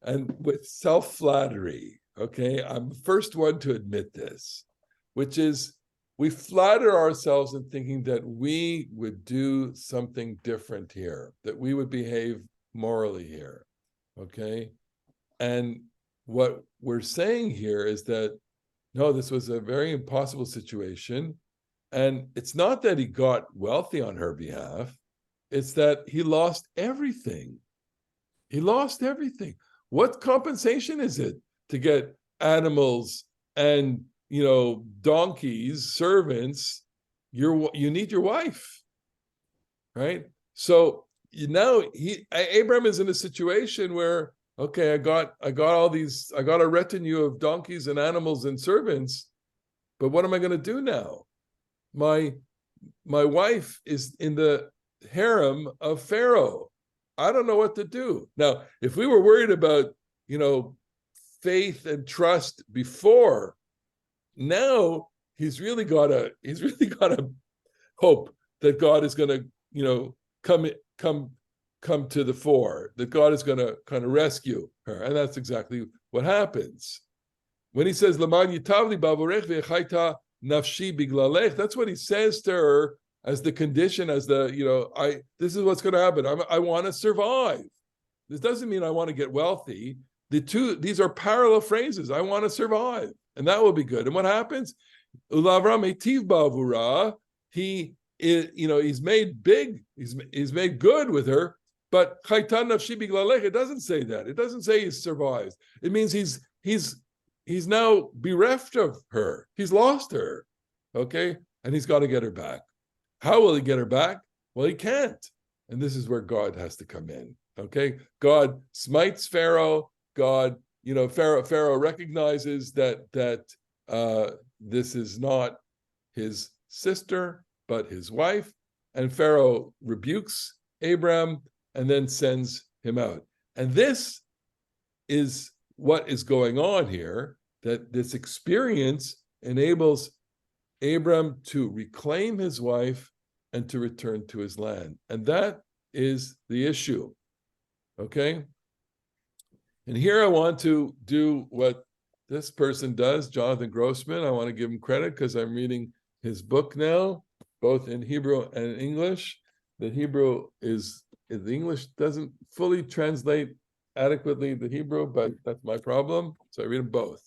S1: and with self-flattery, okay. I'm the first one to admit this, which is we flatter ourselves in thinking that we would do something different here, that we would behave morally here, okay. And what we're saying here is that, no, this was a very impossible situation. And it's not that he got wealthy on her behalf. It's that he lost everything. He lost everything. What compensation is it to get animals and, donkeys, servants? You need your wife, right? So now Abram is in a situation where, okay, I got a retinue of donkeys and animals and servants, but what am I going to do now? My wife is in the harem of Pharaoh. I don't know what to do. Now, if we were worried about, faith and trust before, now he's really got to hope that God is going to, come to the fore, that God is going to kind of rescue her. And that's exactly what happens. When he says, Laman yitavli bavorech ve'chaita nafshi biglalech, that's what he says to her as the condition, as the, this is what's going to happen. I want to survive. This doesn't mean I want to get wealthy. These are parallel phrases. I want to survive, and that will be good. And what happens? Ulavram etiv bavura, he's made big, he's made good with her. But chaitan nafshi biglalech, it doesn't say that. It doesn't say he survives. It means he's now bereft of her. He's lost her, okay? And he's got to get her back. How will he get her back? Well, he can't. And this is where God has to come in, okay? God smites Pharaoh. God, Pharaoh recognizes that this is not his sister, but his wife. And Pharaoh rebukes Abram and then sends him out. And this is what is going on here, that this experience enables Abram to reclaim his wife and to return to his land. And that is the issue, okay? And here I want to do what this person does, Jonathan Grossman. I want to give him credit because I'm reading his book now, both in Hebrew and in English. The Hebrew the English doesn't fully translate adequately the Hebrew, but that's my problem. So I read them both.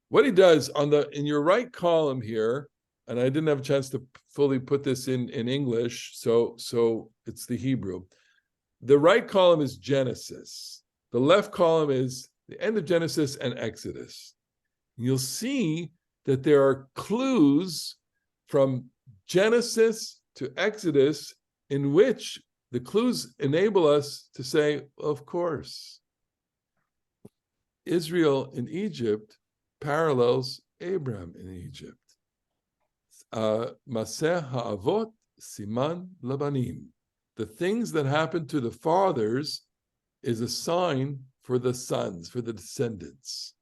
S1: What he does in your right column here, and I didn't have a chance to fully put this in English, so it's the Hebrew. The right column is Genesis. The left column is the end of Genesis and Exodus. You'll see that there are clues from Genesis to Exodus in which the clues enable us to say, of course, Israel in Egypt parallels Abram in Egypt. Maseh ha'avot siman labanim. The things that happen to the fathers is a sign for the sons, for the descendants.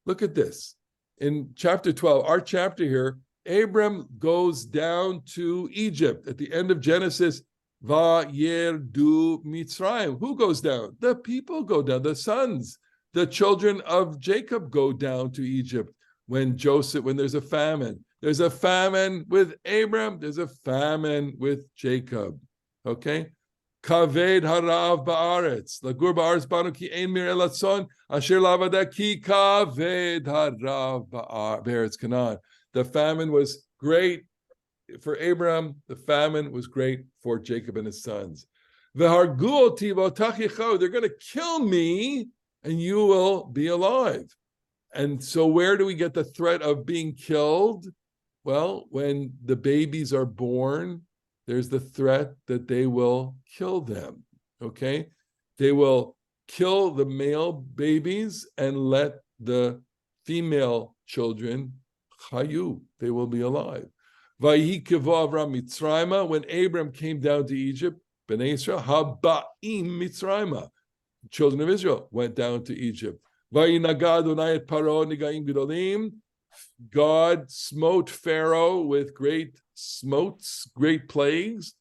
S1: Look at this. In chapter 12, our chapter here, Abram goes down to Egypt at the end of Genesis. Vayerdu Mitzrayim. Who goes down? The people go down, the sons. The children of Jacob go down to Egypt when there's a famine. There's a famine with Abram, there's a famine with Jacob. Okay? Kaved harav ba'aretz. Lagur ba'aretz banu ki ein mir elatzon asher lavada ki kaved harav ba'aretz Canaan. The famine was great for Abram, the famine was great for Jacob and his sons. They're going to kill me and you will be alive. And so where do we get the threat of being killed? Well, when the babies are born, there's the threat that they will kill them, okay? They will kill the male babies and let the female children, chayu, they will be alive. When Abram came down to Egypt, Bnei Israel, haba'im Mitzrayma, children of Israel went down to Egypt. God smote Pharaoh with great smotes, great plagues.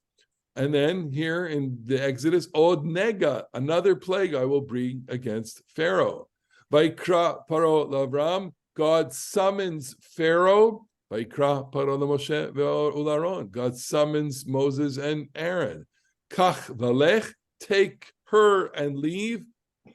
S1: And then here in the Exodus, Od Nega, another plague I will bring against Pharaoh. Vaikra Paro Lavram, God summons Pharaoh. Vaikra Paro Moshe Ularon, God summons Moses and Aaron. Kach Lekh, take her and leave.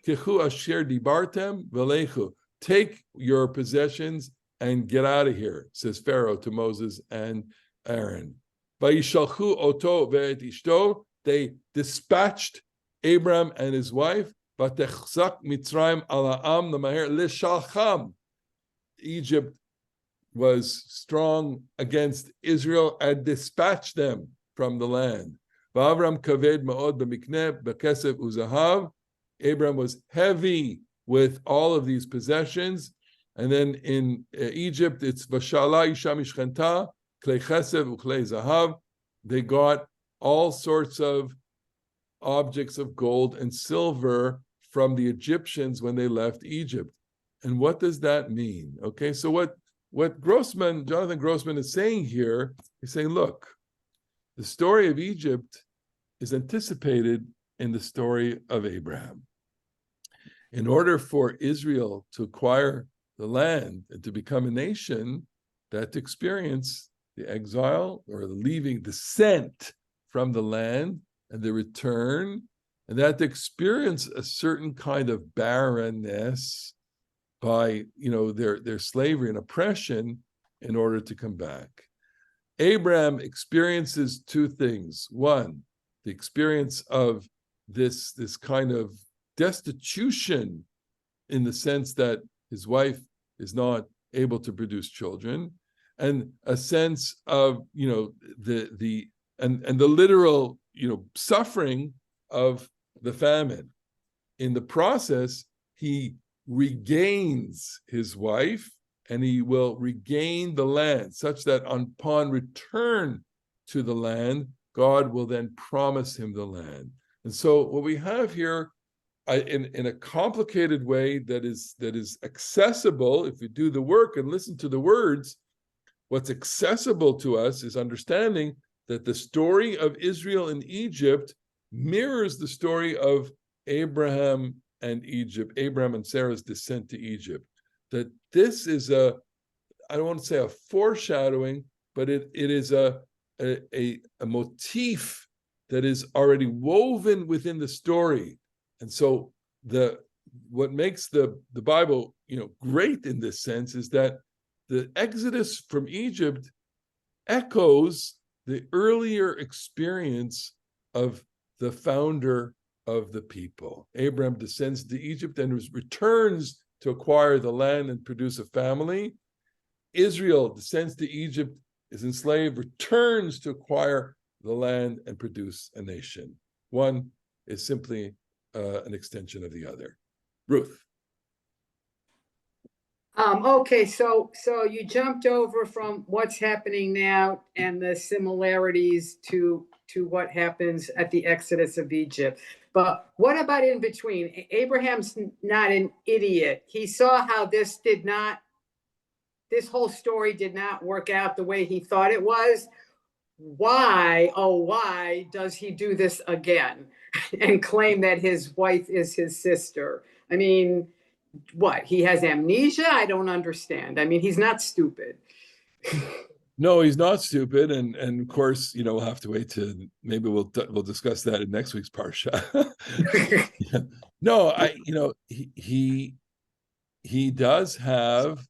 S1: Kechu Asher Dibartem Velechu, take your possessions and get out of here, says Pharaoh to Moses and Aaron. Vayishalchu oto ve'et ishto, they dispatched Abram and his wife. Vatechzak Mitzrayim ala'am l'maher lishalcham. Egypt was strong against Israel and dispatched them from the land. V'Avram kaved ma'od b'mikneh b'kesef uzahav. Abram was heavy with all of these possessions. And then in Egypt, it's Vashala Isha Mishchenta, Klei Chesed Uklei Zahav. They got all sorts of objects of gold and silver from the Egyptians when they left Egypt. And what does that mean? Okay, so what Jonathan Grossman is saying here, he's saying, look, the story of Egypt is anticipated in the story of Abraham. In order for Israel to acquire the land and to become a nation, that to experience the exile or the leaving, descent from the land and the return, and that to experience a certain kind of barrenness by their slavery and oppression in order to come back. Abraham experiences two things. One, the experience of this kind of destitution in the sense that his wife is not able to produce children, and a sense of the literal suffering of the famine. In the process, he regains his wife and he will regain the land, such that upon return to the land, God will then promise him the land. And so what we have here, in a complicated way that is accessible, if we do the work and listen to the words, what's accessible to us is understanding that the story of Israel in Egypt mirrors the story of Abraham and Egypt, Abraham and Sarah's descent to Egypt. That this is I don't want to say a foreshadowing, but it is a motif that is already woven within the story. And so what makes the Bible, great in this sense is that the Exodus from Egypt echoes the earlier experience of the founder of the people. Abram descends to Egypt and returns to acquire the land and produce a family. Israel descends to Egypt, is enslaved, returns to acquire the land and produce a nation. One is simply an extension of the other. Ruth.
S7: Okay, so you jumped over from what's happening now and the similarities to what happens at the Exodus of Egypt. But what about in between? Abraham's not an idiot. He saw how this whole story did not work out the way he thought it was. Why does he do this again and claim that his wife is his sister? I mean, what? He has amnesia? I don't understand. I mean, he's not stupid.
S1: No, he's not stupid, and of course, we'll have to wait to maybe we'll discuss that in next week's parsha. Yeah. No, he does have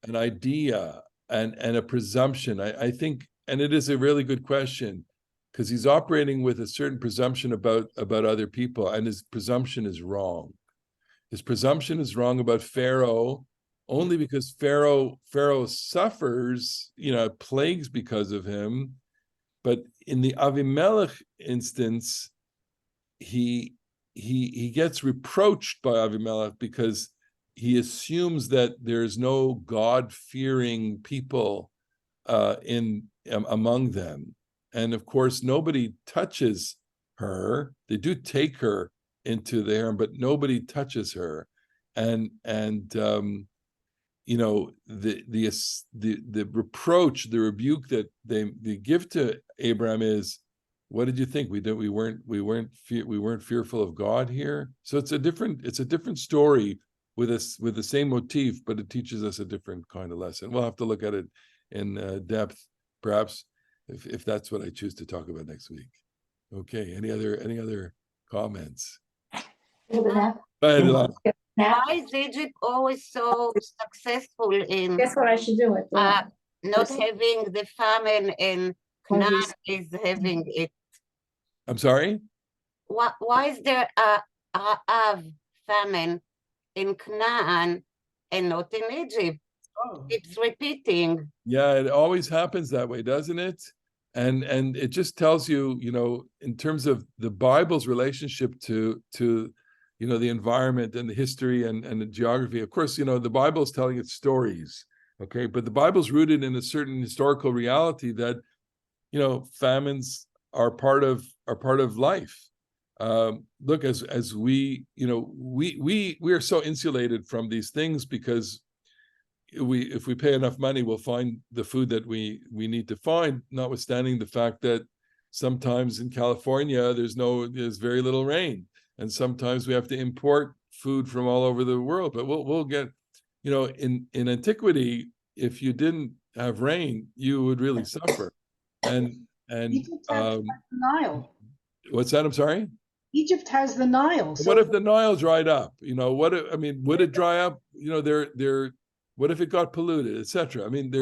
S1: an idea and a presumption. I think, and it is a really good question, because he's operating with a certain presumption about other people, and his presumption is wrong. His presumption is wrong about Pharaoh, only because Pharaoh suffers, plagues because of him. But in the Avimelech instance, he gets reproached by Avimelech because he assumes that there's no God-fearing people among them. And of course, nobody touches her. They do take her into the harem, but nobody touches her. And the reproach, the rebuke that they give to Abraham is, what did you think? We weren't fearful of God here. So it's a different story with the same motif, but it teaches us a different kind of lesson. We'll have to look at it in depth, perhaps, if that's what I choose to talk about next week. Okay. Any other comments?
S2: Why is Egypt always so successful in
S10: Guess what I should do with that?
S2: not having the famine, and Canaan is having it?
S1: I'm sorry?
S2: Why is there a famine in Canaan and not in Egypt? It's repeating.
S1: Yeah, it always happens that way, doesn't it? And it just tells you, in terms of the Bible's relationship to the environment and the history and the geography. Of course, the Bible is telling its stories, okay? But the Bible's rooted in a certain historical reality that, famines are part of life. Look, as we are so insulated from these things because if we pay enough money, we'll find the food that we need to find, notwithstanding the fact that sometimes in California there's very little rain, and sometimes we have to import food from all over the world. But we'll get, in antiquity, if you didn't have rain, you would really suffer. And
S5: Egypt has the Nile.
S1: What's that? I'm sorry?
S5: Egypt has the Nile. So
S1: what if the Nile dried up? Would it dry up? What if it got polluted, etc.? And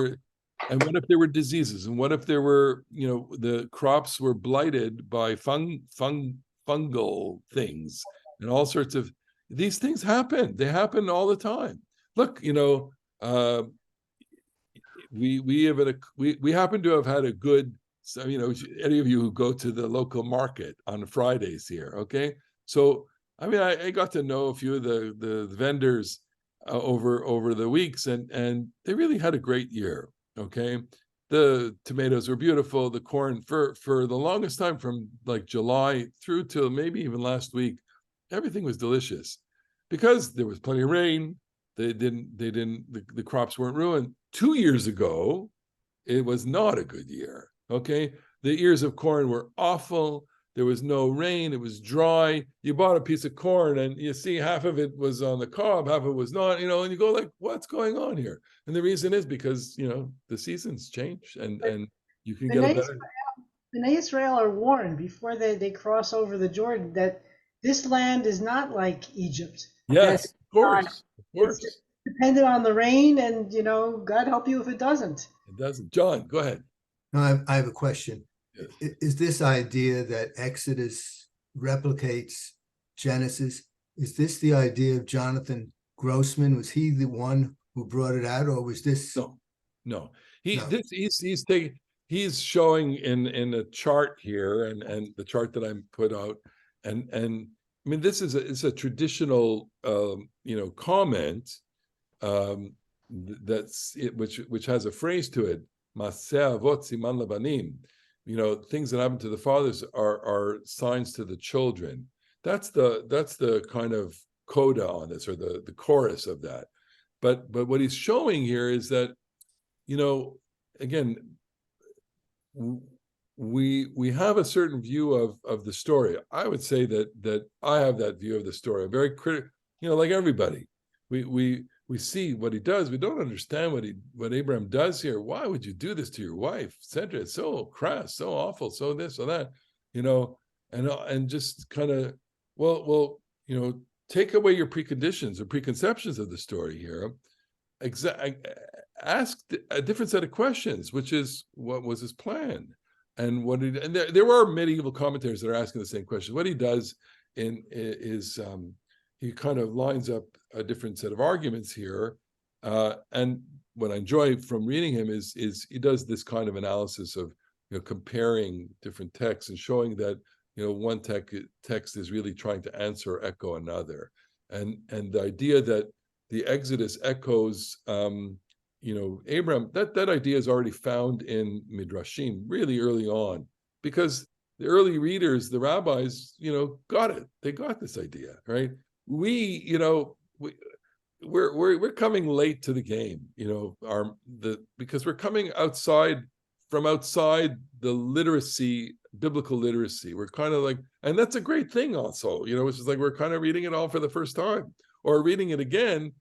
S1: what if there were diseases? And what if there were, the crops were blighted by fungal things and all sorts of these things happen. They happen all the time. Look, we happen to have had a good. So, any of you who go to the local market on Fridays here, okay? So, I got to know a few of the vendors over the weeks, and they really had a great year, okay? The tomatoes were beautiful. The corn, for the longest time, from like July through till maybe even last week, everything was delicious because there was plenty of rain. The crops weren't ruined. 2 years ago, it was not a good year. Okay, the ears of corn were awful. there was no rain, it was dry. You bought a piece of corn and you see half of it was on the cob, half of it was not, and you go like, what's going on here? And the reason is because, the seasons change and you can get a better.
S5: Bnei Israel are warned before they cross over the Jordan that this land is not like Egypt.
S1: Yes, of course.
S5: It's dependent on the rain, and God help you if it doesn't.
S1: It doesn't. John, go ahead.
S6: No, I have a question.
S1: Yes.
S6: Is this idea that Exodus replicates Genesis, is this the idea of Jonathan Grossman? Was he the one who brought it out, or was this?
S1: No. He's showing in a chart here, and the chart that I put out, and I mean, this is a traditional comment that's it, which has a phrase to it. Maseh avot siman labanim. Things that happen to the fathers are signs to the children. That's the kind of coda on this, or the chorus of that. But what he's showing here is that, again, we have a certain view of the story. I would say that I have that view of the story. I'm very critical, like everybody. We see what he does. We don't understand what Abram does here. Why would you do this to your wife, etc.? It's so crass, so awful, so this or that, and just kind of, well, take away your preconditions or preconceptions of the story here. Ask a different set of questions, which is, what was his plan? And there are medieval commentators that are asking the same question. What he does is he kind of lines up a different set of arguments here. And what I enjoy from reading him is he does this kind of analysis of comparing different texts and showing that one text is really trying to answer or echo another. And the idea that the Exodus echoes Abram, that idea is already found in Midrashim really early on, because the early readers, the rabbis, got it. They got this idea, right? We're coming late to the game, because we're coming from outside the literacy, biblical literacy. We're kind of like, and that's a great thing also, which is like we're kind of reading it all for the first time, or reading it again,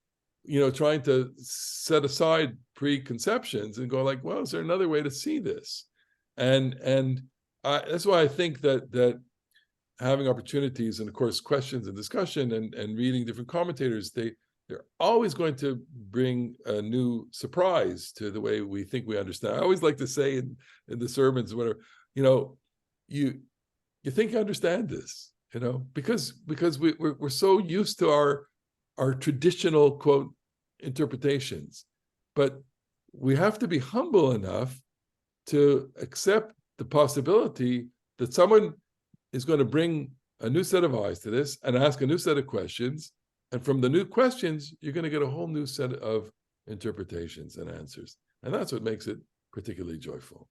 S1: trying to set aside preconceptions and go like, well, is there another way to see this? And that's why I think that having opportunities and, of course, questions and discussion and reading different commentators, they're always going to bring a new surprise to the way we think we understand. I always like to say in the sermons, whatever, you think you understand this, because we're so used to our traditional, quote, interpretations. But we have to be humble enough to accept the possibility that someone is going to bring a new set of eyes to this and ask a new set of questions. And from the new questions, you're going to get a whole new set of interpretations and answers. And that's what makes it particularly joyful.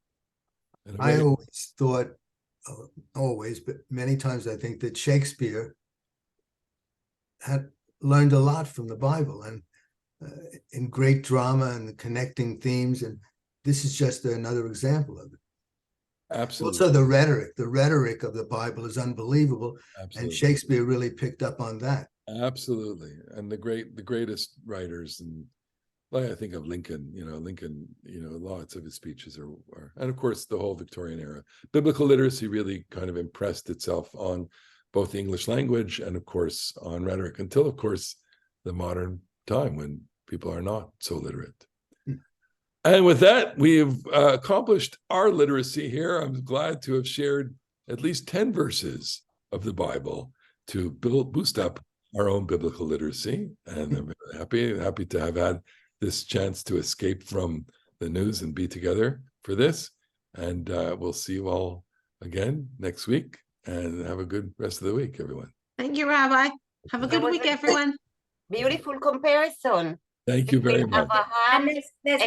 S6: I always thought, but many times I think that Shakespeare had learned a lot from the Bible, and in great drama and connecting themes. And this is just another example of it.
S1: Absolutely.
S6: Also, the rhetoric of the Bible is unbelievable. Absolutely. And Shakespeare really picked up on that.
S1: Absolutely. And the greatest writers, and like I think of Lincoln, lots of his speeches are, and of course the whole Victorian era. Biblical literacy really kind of impressed itself on both the English language and, of course, on rhetoric, until, of course, the modern time when people are not so literate. And with that, we've accomplished our literacy here. I'm glad to have shared at least 10 verses of the Bible to boost up our own biblical literacy. And I'm happy to have had this chance to escape from the news and be together for this. And we'll see you all again next week. And have a good rest of the week, everyone.
S3: Thank you, Rabbi. Have a good week, everyone.
S2: Beautiful comparison.
S1: Thank you very much.
S2: Abraham